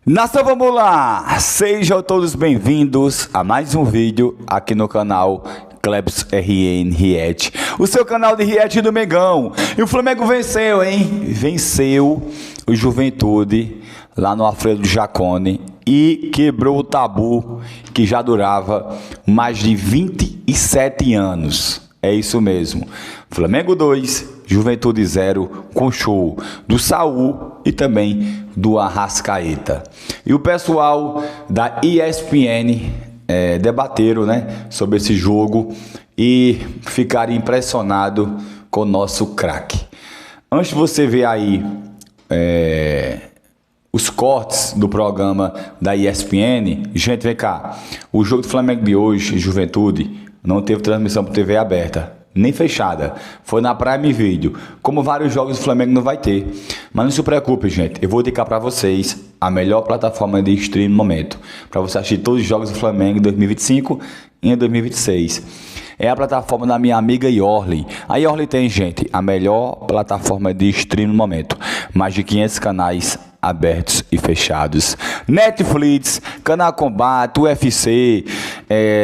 Nação, vamos lá! Sejam todos bem-vindos a mais um vídeo aqui no canal Klebs RN React, o seu canal de react do Mengão. E o Flamengo venceu, hein? Venceu o Juventude lá no Alfredo Jaconi e quebrou o tabu que já durava mais de 27 anos. É isso mesmo. Flamengo 2, Juventude 0, com show do Saul e também do Arrascaeta. E o pessoal da ESPN debateram, né, sobre esse jogo e ficaram impressionados com o nosso craque. Antes de você ver aí os cortes do programa da ESPN, gente, vem cá. O jogo do Flamengo de hoje, Juventude, não teve transmissão por TV aberta, nem fechada. Foi na Prime Video. Como vários jogos do Flamengo não vai ter. Mas não se preocupe, gente. Eu vou indicar para vocês a melhor plataforma de stream no momento, para você assistir todos os jogos do Flamengo em 2025 e em 2026. É a plataforma da minha amiga Yorli. A Yorli tem, gente, a melhor plataforma de stream no momento. Mais de 500 canais abertos e fechados. Netflix, Canal Combate, UFC,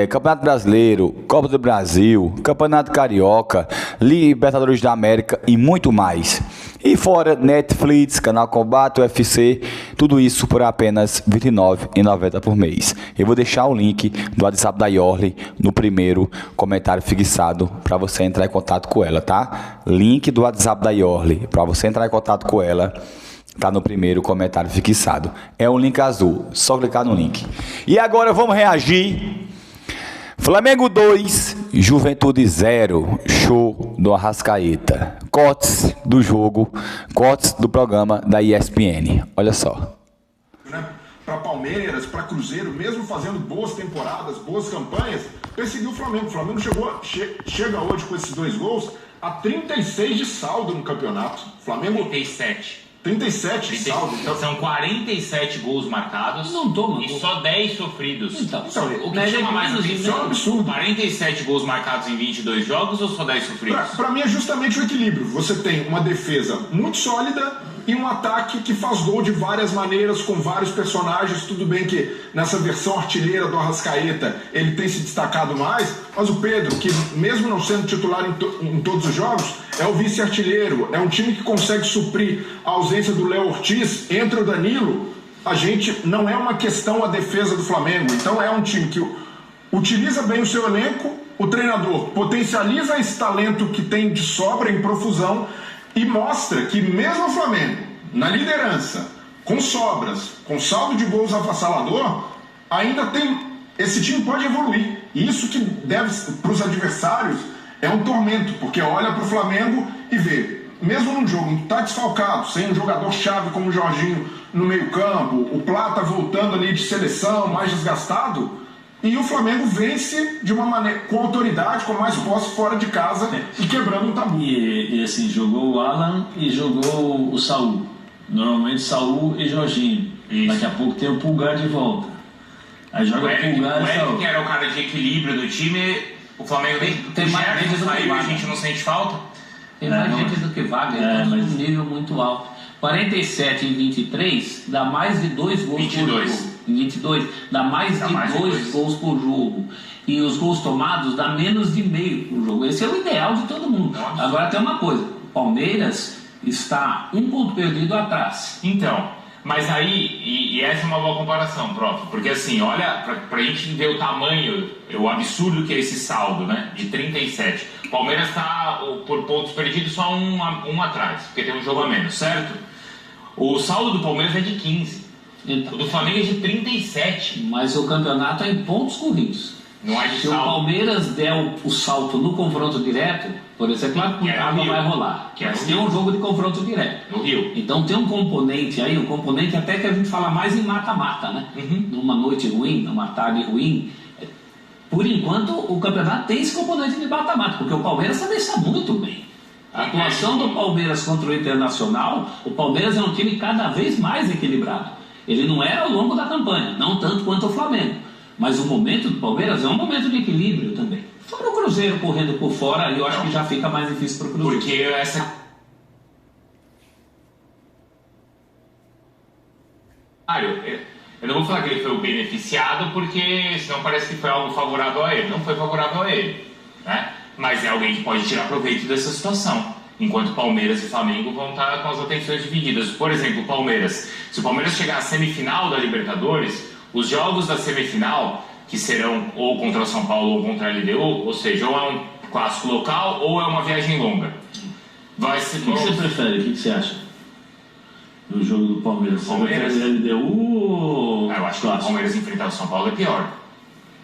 Campeonato Brasileiro, Copa do Brasil, Campeonato Carioca, Libertadores da América e muito mais. E fora Netflix, Canal Combate, UFC, tudo isso por apenas R$ 29,90 por mês. Eu vou deixar o link do WhatsApp da Yorli no primeiro comentário fixado para você entrar em contato com ela, tá? Link do WhatsApp da Yorli para você entrar em contato com ela. Tá no primeiro comentário fixado. É um link azul. Só clicar no link. E agora vamos reagir. Flamengo 2, Juventude 0. Show do Arrascaeta. Cortes do jogo. Cortes do programa da ESPN. Olha só. Para Palmeiras, para Cruzeiro, mesmo fazendo boas temporadas, boas campanhas, perseguiu o Flamengo. O Flamengo chega hoje com esses 2 gols a 36 de saldo no campeonato. Flamengo 37 de saldo. Então são 47 gols marcados. Não toma e só 10 sofridos. Então, o que chama mais atenção é um absurdo. 47 gols marcados em 22 jogos ou só 10 sofridos? Para mim é justamente o equilíbrio. Você tem uma defesa muito sólida e um ataque que faz gol de várias maneiras, com vários personagens. Tudo bem que nessa versão artilheira do Arrascaeta ele tem se destacado mais, mas o Pedro, que mesmo não sendo titular em todos os jogos, é o vice-artilheiro, é um time que consegue suprir a ausência do Léo Ortiz, entra o Danilo. A gente não é uma questão a defesa do Flamengo, então é um time que utiliza bem o seu elenco, o treinador potencializa esse talento que tem de sobra em profusão e mostra que mesmo o Flamengo, na liderança, com sobras, com saldo de gols avassalador, ainda tem, esse time pode evoluir. E isso que deve, para os adversários, é um tormento, porque olha para o Flamengo e vê, mesmo num jogo que está desfalcado, sem um jogador-chave como o Jorginho no meio-campo, o Plata voltando ali de seleção, mais desgastado, e o Flamengo vence de uma maneira, com autoridade, com mais posse fora de casa e quebrando um tabu. E assim, jogou o Alan e jogou o Saul. Normalmente Saul e Jorginho. Isso. Daqui a pouco tem o Pulgar de volta. Aí joga o Pulgar e Saul. Que era o cara de equilíbrio do time, o Flamengo tem mais gente do que a gente não sente falta. Tem mais gente do que Wagner, mas um nível muito alto. 47 em 23 dá mais de 2 gols 22. por jogo. Em 22 dá mais de 2 gols por jogo. E os gols tomados dá menos de meio por jogo. Esse é o ideal de todo mundo. Nossa. Agora tem uma coisa: o Palmeiras está 1 ponto perdido atrás. Então, mas aí, e essa é uma boa comparação, prof. Porque assim, olha, pra gente ver o tamanho, o absurdo que é esse saldo, né? De 37. O Palmeiras está por pontos perdidos só um atrás, porque tem um jogo a menos, certo? O saldo do Palmeiras é de 15. Então, O do Flamengo é de 37. mas o campeonato é em pontos corridos. Não é de Se o saldo. Palmeiras der o salto no confronto direto, por exemplo, claro que o água vai rolar. Mas tem um jogo de confronto direto. No Rio. Então tem um componente aí, um componente até que a gente fala mais em mata-mata, né? Numa noite ruim, numa tarde ruim. Por enquanto, o campeonato tem esse componente de mata-mata, porque o Palmeiras também está muito bem. A atuação do Palmeiras contra o Internacional, o Palmeiras é um time cada vez mais equilibrado. Ele não era ao longo da campanha, não tanto quanto o Flamengo. Mas o momento do Palmeiras é um momento de equilíbrio também. Fora o Cruzeiro correndo por fora, eu acho que já fica mais difícil para o Cruzeiro. Porque essa Eu não vou falar que ele foi o beneficiado, porque senão parece que foi algo favorável a ele. Não foi favorável a ele, né? Mas é alguém que pode tirar proveito dessa situação. Enquanto Palmeiras e Flamengo vão estar com as atenções divididas. Por exemplo, o Palmeiras. Se o Palmeiras chegar à semifinal da Libertadores, os jogos da semifinal, que serão ou contra o São Paulo ou contra a LDU, ou seja, ou é um clássico local ou é uma viagem longa. Vai ser... O que você prefere? O que você acha? No jogo do Palmeiras? Você prefere LDU ou eu acho que o Palmeiras enfrentar o São Paulo é pior.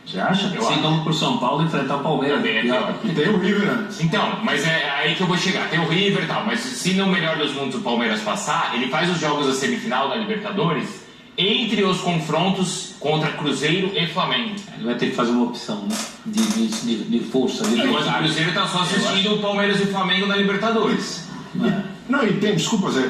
Você acha? Assim como pro São Paulo enfrentar o Palmeiras. Também é pior. E tem o River antes. Então, mas é aí que eu vou chegar. Tem o River e tal, mas se no melhor dos mundos o Palmeiras passar, ele faz os jogos da semifinal da Libertadores entre os confrontos contra Cruzeiro e Flamengo. Ele vai ter que fazer uma opção, né? De força, de Enquanto o Cruzeiro está só assistindo o Palmeiras e o Flamengo na Libertadores. Não, e tem, desculpa, Zé,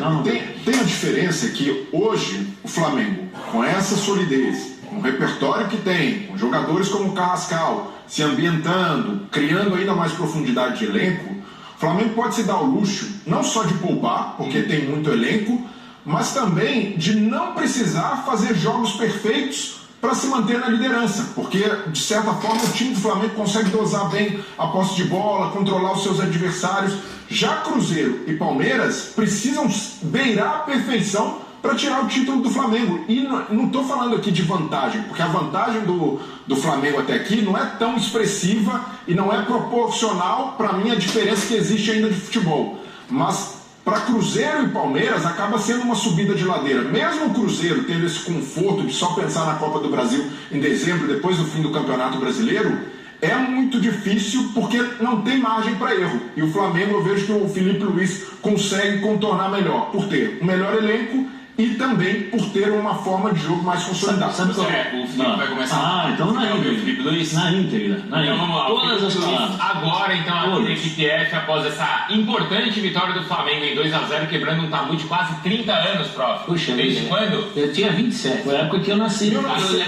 tem a diferença que hoje o Flamengo, com essa solidez, com o repertório que tem, com jogadores como o Carrascal se ambientando, criando ainda mais profundidade de elenco, o Flamengo pode se dar o luxo não só de poupar, porque tem muito elenco, mas também de não precisar fazer jogos perfeitos para se manter na liderança, porque de certa forma o time do Flamengo consegue dosar bem a posse de bola, controlar os seus adversários. Já Cruzeiro e Palmeiras precisam beirar a perfeição para tirar o título do Flamengo. E não estou falando aqui de vantagem, porque a vantagem do Flamengo até aqui não é tão expressiva e não é proporcional para mim a diferença que existe ainda de futebol. Mas para Cruzeiro e Palmeiras acaba sendo uma subida de ladeira. Mesmo o Cruzeiro tendo esse conforto de só pensar na Copa do Brasil em dezembro, depois do fim do Campeonato Brasileiro, é muito difícil porque não tem margem para erro. E o Flamengo, eu vejo que o Felipe Luiz consegue contornar melhor, por ter um melhor elenco e também por ter uma forma de jogo mais consolidada. Sabe qual é? O Felipe vai começar. Então na íntegra. Felipe Luiz. Na íntegra. Então vamos lá. Todas as palavras. Agora, então, a equipe F, após essa importante vitória do Flamengo em 2-0, quebrando um tabu de quase 30 anos, prof. Puxa, desde quando? Eu tinha 27. Foi a época que eu nasci.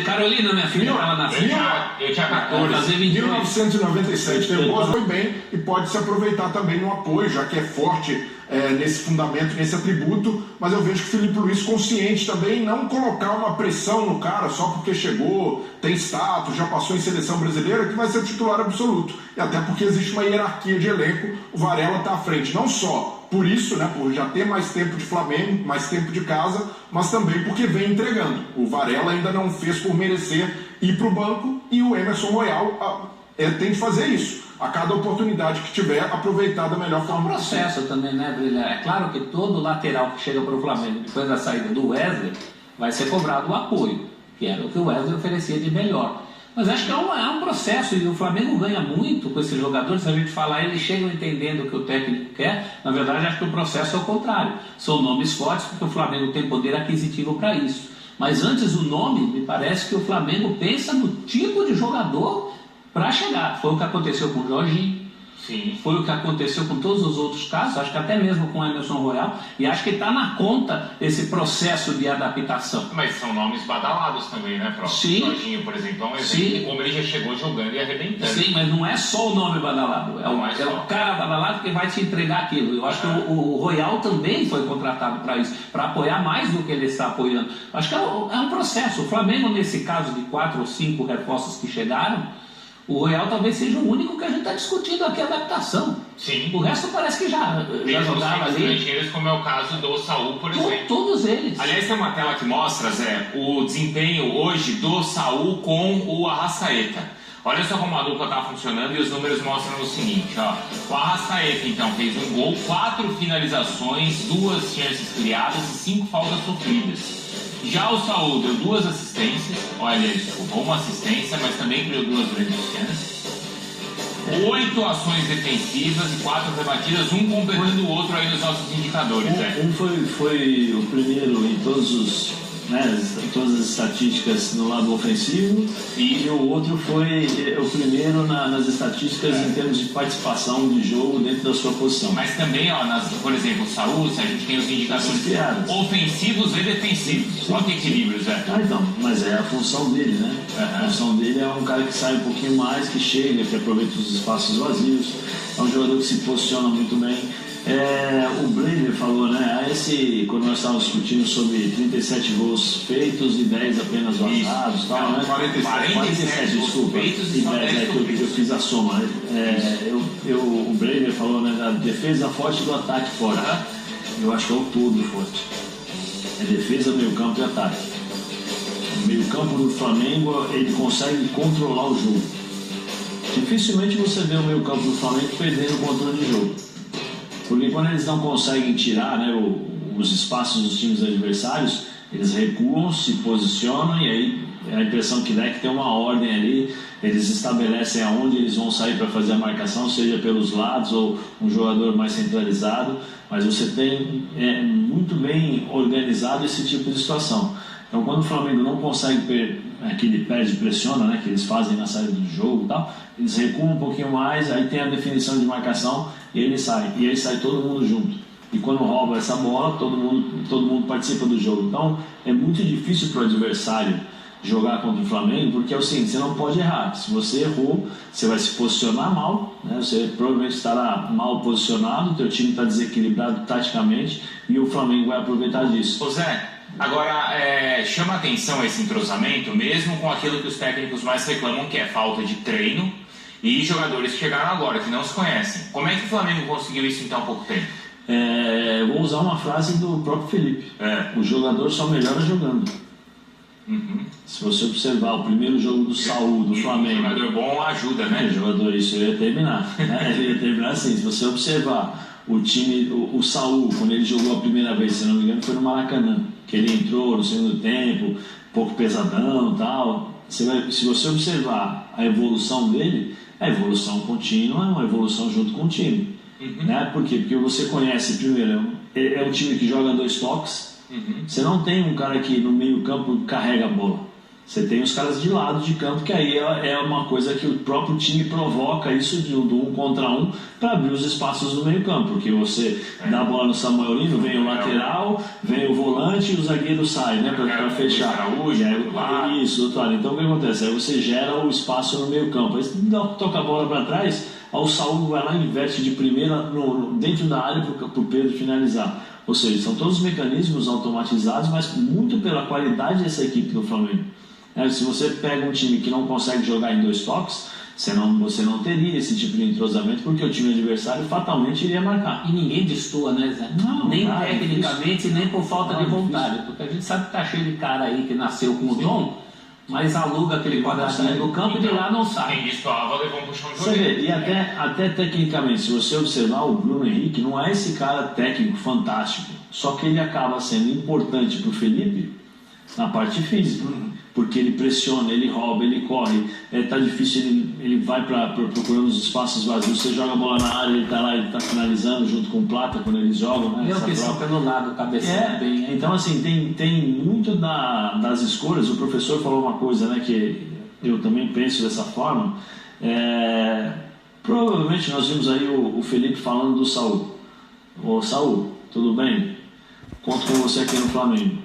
Carolina, minha filha, ela nasceu. Eu tinha Vai 14. fazer 28. 1997 tem boas foi bem e pode se aproveitar também no apoio, já que é forte nesse fundamento, nesse atributo, mas eu vejo que o Felipe Luiz consciente também não colocar uma pressão no cara só porque chegou, tem status, já passou em seleção brasileira, que vai ser o titular absoluto, e até porque existe uma hierarquia de elenco, o Varela está à frente, não só por isso, né, por já ter mais tempo de Flamengo, mais tempo de casa, mas também porque vem entregando. O Varela ainda não fez por merecer ir para o banco, e o Emerson Royal tem de fazer isso. A cada oportunidade que tiver, aproveitar da melhor É um forma processo também, né, Brilhar? É claro que todo lateral que chega para o Flamengo, depois da saída do Wesley, vai ser cobrado o apoio, que era o que o Wesley oferecia de melhor. Mas acho que é um processo, e o Flamengo ganha muito com esses jogadores. Se a gente falar, eles chegam entendendo o que o técnico quer. Na verdade, acho que o processo é o contrário. São nomes fortes, porque o Flamengo tem poder aquisitivo para isso. Mas antes do nome, me parece que o Flamengo pensa no tipo de jogador para chegar. Foi o que aconteceu com o Jorginho. Sim. Foi o que aconteceu com todos os outros casos, acho que até mesmo com o Emerson Royal, e acho que está na conta esse processo de adaptação. Mas são nomes badalados também, né, prof? Sim. Jorginho, por exemplo, é um exemplo Sim. de como ele já chegou jogando e arrebentando. Sim, mas não é só o nome badalado, é o cara badalado que vai te entregar aquilo. Eu acho que o Royal também foi contratado para isso, para apoiar mais do que ele está apoiando. Acho que é um processo. O Flamengo, nesse caso de 4 ou 5 reforços que chegaram, o Royal talvez seja o único que a gente está discutindo aqui, a adaptação. Sim. O resto parece que já jogava ali. Estrangeiros, como é o caso do Saul, por exemplo. Todos eles. Aliás, tem uma tela que mostra, Zé, o desempenho hoje do Saul com o Arrascaeta. Olha só como a dupla está funcionando e os números mostram o seguinte, ó. O Arrascaeta, então, fez um gol, 4 finalizações, 2 chances criadas e 5 faltas sofridas. Já o Saul deu 2 assistências, olha, desculpa, 1 assistência, mas também criou 2 grandes chances. 8 ações defensivas e 4 rebatidas, um completando o outro aí nos nossos indicadores. Um foi o primeiro em todas as estatísticas no lado ofensivo, e o outro foi o primeiro nas estatísticas em termos de participação de jogo dentro da sua posição. Mas também, ó, por exemplo, o Saul, a gente tem os indicadores ofensivos e defensivos. Olha que equilíbrio, Zé. Então, mas é a função dele, né? A função dele é um cara que sai um pouquinho mais, que chega, que aproveita os espaços vazios, é um jogador que se posiciona muito bem. O Brenner falou, né? Quando nós estávamos discutindo sobre 37 gols feitos e 10 apenas vazados, tal, né? 47, desculpa. Feitos e 10 eu fiz a soma. O Brenner falou, né? Da defesa forte do ataque forte. Eu acho que é o todo forte. É defesa, meio campo e ataque. O meio campo do Flamengo, ele consegue controlar o jogo. Dificilmente você vê o meio campo do Flamengo perdendo o controle de jogo. Porque quando eles não conseguem tirar, né, os espaços dos times adversários, eles recuam, se posicionam e aí a impressão que dá é que tem uma ordem ali, eles estabelecem aonde eles vão sair para fazer a marcação, seja pelos lados ou um jogador mais centralizado, mas você tem muito bem organizado esse tipo de situação. Então quando o Flamengo não consegue que ele perde e pressiona, né, que eles fazem na saída do jogo e tal, eles recuam um pouquinho mais, aí tem a definição de marcação e ele sai, e aí sai todo mundo junto. E quando rouba essa bola, todo mundo participa do jogo. Então é muito difícil para o adversário jogar contra o Flamengo, porque é o seguinte, você não pode errar. Se você errou, você vai se posicionar mal, né? Você provavelmente estará mal posicionado, o teu time está desequilibrado taticamente e o Flamengo vai aproveitar disso. Ô Zé, agora chama atenção esse entrosamento, mesmo com aquilo que os técnicos mais reclamam, que é falta de treino e jogadores que chegaram agora, que não se conhecem. Como é que o Flamengo conseguiu isso em tão pouco tempo? Vou usar uma frase do próprio Felipe. O jogador só melhora jogando. Se você observar o primeiro jogo do Saúl, do Flamengo... O jogador bom ajuda, né? O jogador, isso eu ia terminar. Né? Ele ia terminar assim, se você observar o time, o Saúl, quando ele jogou a primeira vez, se não me engano, foi no Maracanã, que ele entrou no segundo tempo, um pouco pesadão e tal. Se você observar a evolução dele, a evolução contínua é uma evolução junto com o time. Né? Por quê? Porque você conhece, primeiro, é um time que joga 2 toques. Você não tem um cara que no meio campo carrega a bola. Você tem os caras de lado de campo, que aí é uma coisa que o próprio time provoca isso do 1 contra 1 para abrir os espaços do meio campo, porque você dá a bola no Samuel Lino, vem o lateral, vem o volante e o zagueiro sai, né, para fechar. Isso, do outro lado. Então o que acontece? Aí você gera o espaço no meio campo, aí você toca a bola para trás, aí o Saúl vai lá e inverte de primeira dentro da área para o Pedro finalizar. Ou seja, são todos mecanismos automatizados, mas muito pela qualidade dessa equipe do Flamengo. Se você pega um time que não consegue jogar em 2 toques, você não teria esse tipo de entrosamento, porque o time adversário fatalmente iria marcar. E ninguém destoa, né, Zé? Não, nem tecnicamente, nem por falta de vontade. Porque a gente sabe que tá cheio de cara aí que nasceu com o dom, mas aluga aquele quadradinho no campo e de lá não sai. Quem destoava levou um puxão de orelha. Você vê, e até tecnicamente, se você observar o Bruno Henrique, não é esse cara técnico fantástico, só que ele acaba sendo importante pro Felipe na parte física. Porque ele pressiona, ele rouba, ele corre, tá difícil, ele vai procurando os espaços vazios, você joga a bola na área, ele tá lá, ele tá finalizando junto com o Plata quando eles jogam, né? Meu pessoal pelo lado, cabeça bem. Então assim, tem muito das escolhas. O professor falou uma coisa, né, que eu também penso dessa forma. Provavelmente nós vimos aí o Felipe falando do Saúl. Ô Saúl, tudo bem? Conto com você aqui no Flamengo.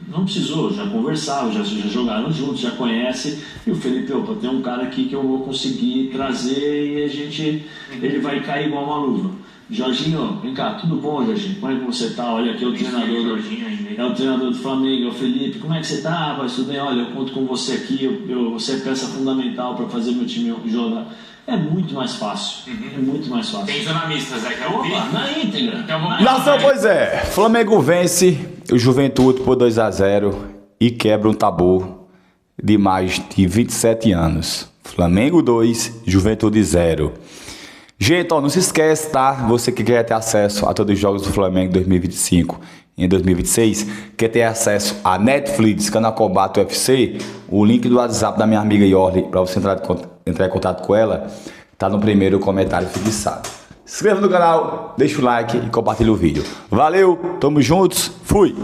Não precisou, já conversaram, já jogaram juntos, já conhece. E o Felipe, opa, tem um cara aqui que eu vou conseguir trazer e ele vai cair igual uma luva. Jorginho, vem cá, tudo bom, Jorginho? Como é que você tá? Olha aqui, é o treinador do Flamengo, é o Felipe. Como é que você tá, rapaz? Tudo bem? Olha, eu conto com você aqui, você é peça fundamental para fazer meu time jogar. É muito mais fácil. É muito mais fácil. Tem zona mista, Zé, quer ouvir? Na íntegra. Então vamos Nação, pois é. Flamengo vence o Juventude por 2-0 e quebra um tabu de mais de 27 anos. Flamengo 2, Juventude 0. Gente, ó, não se esquece, tá? Você que quer ter acesso a todos os jogos do Flamengo 2025 e em 2026, quer ter acesso a Netflix, Canal Combate UFC, o link do WhatsApp da minha amiga Yorli, para você entrar em contato com ela, tá no primeiro comentário fixado. Se inscreva no canal, deixa o like e compartilha o vídeo. Valeu, tamo juntos, fui!